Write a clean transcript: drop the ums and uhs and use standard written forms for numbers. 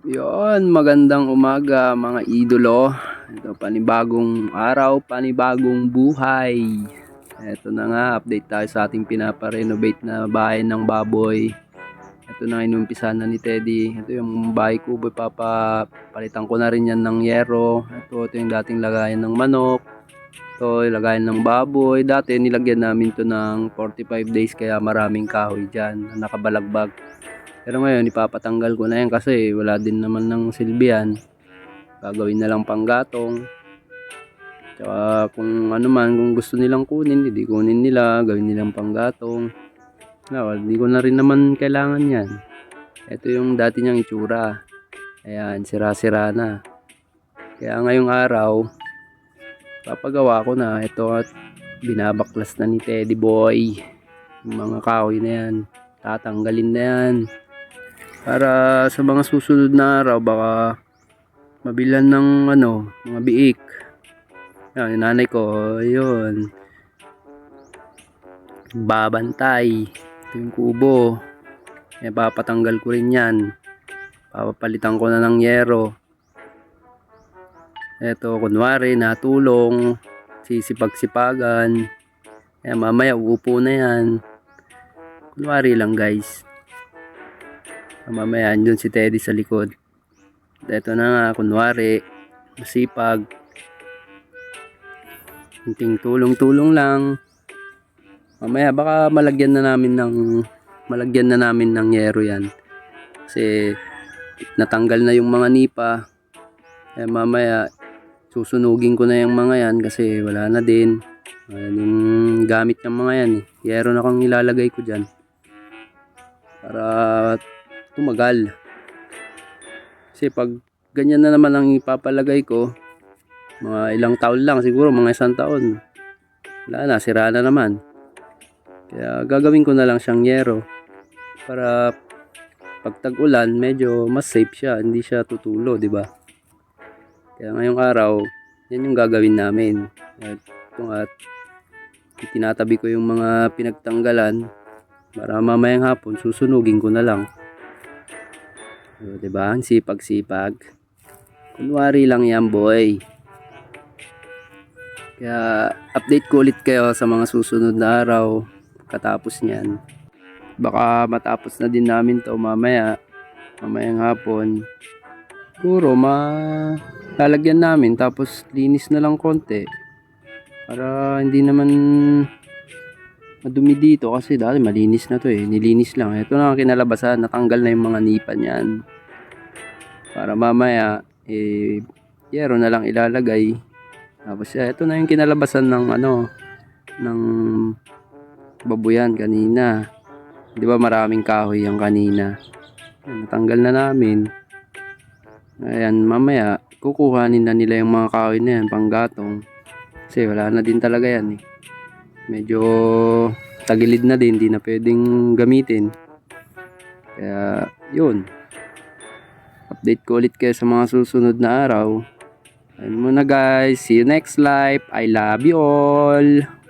Yon, magandang umaga mga idolo. Ito, panibagong araw, panibagong buhay. Ito na nga, update tayo sa ating pinaparenovate na bahay ng baboy. Ito na, inumpisa na ni Teddy. Ito yung bahay kubo, papalitan ko na rin yan ng yero. Ito yung dating lagayan ng manok. Ito, lagayan ng baboy. Dati nilagyan namin to ng 45 days, kaya maraming kahoy dyan, nakabalagbag. Pero ngayon ipapatanggal ko na yan kasi wala din naman ng silbihan. Gagawin na lang panggatong. Tsaka kung ano man, kung gusto nilang kunin, hindi kunin nila, gawin nilang panggatong. Hindi ko na rin naman kailangan yan. Ito yung dati niyang itsura. Ayan, sira-sira na. Kaya ngayong araw, papagawa ko na ito at binabaklas na ni Teddy Boy. Yung mga kahoy na yan, tatanggalin na yan. Para sa mga susunod na araw, baka mabilan ng mga biik. Yan, yung nanay ko, yun. Babantay. Ito yung kubo. Yan, papatanggal ko rin yan. Papapalitan ko na ng yero. Ito, kunwari, natulong. Sisipag-sipagan. Yan, mamaya uupo na yan. Kunwari lang, guys. Mamaya andun si Teddy sa likod. Ito na nga, kunwari masipag, kunting tulong-tulong lang. Mamaya baka malagyan na namin ng yero yan, kasi natanggal na yung mga nipa. Mamaya susunugin ko na yung mga yan kasi wala na din. Yung gamit ng mga yan, yero na kang ilalagay ko dyan para tumagal. Kasi pag ganyan na naman ang ipapalagay ko, mga ilang taon lang, siguro mga 1 taon, wala na, sira na naman. Kaya gagawin ko na lang siyang yero para pag tag-ulan medyo mas safe siya, hindi siya tutulo, di ba? Kaya ngayong araw, yan yung gagawin namin. At tinatabi ko yung mga pinagtanggalan para mamayang hapon susunugin ko na lang. Diba? Ang sipag-sipag. Kunwari lang yan, boy. Kaya update ko ulit kayo sa mga susunod na araw katapos niyan. Baka matapos na din namin to mamayang hapon. Siguro lalagyan namin tapos linis na lang konti para hindi naman madumi dito, kasi dati malinis na to nilinis lang. Ito na ang kinalabasan, natanggal na yung mga nipa niyan. Para mamaya yero na lang ilalagay. Tapos ito na yung kinalabasan ng babuyan kanina. Di ba maraming kahoy yung kanina. Natanggal na namin. Ayan, mamaya kukuhanin na nila yung mga kahoy na yan panggatong. Kasi wala na din talaga yan medyo tagilid na din, hindi na pwedeng gamitin. Kaya yun, update ko ulit kayo sa mga susunod na araw. Ayun muna guys, see you next live. I love you all.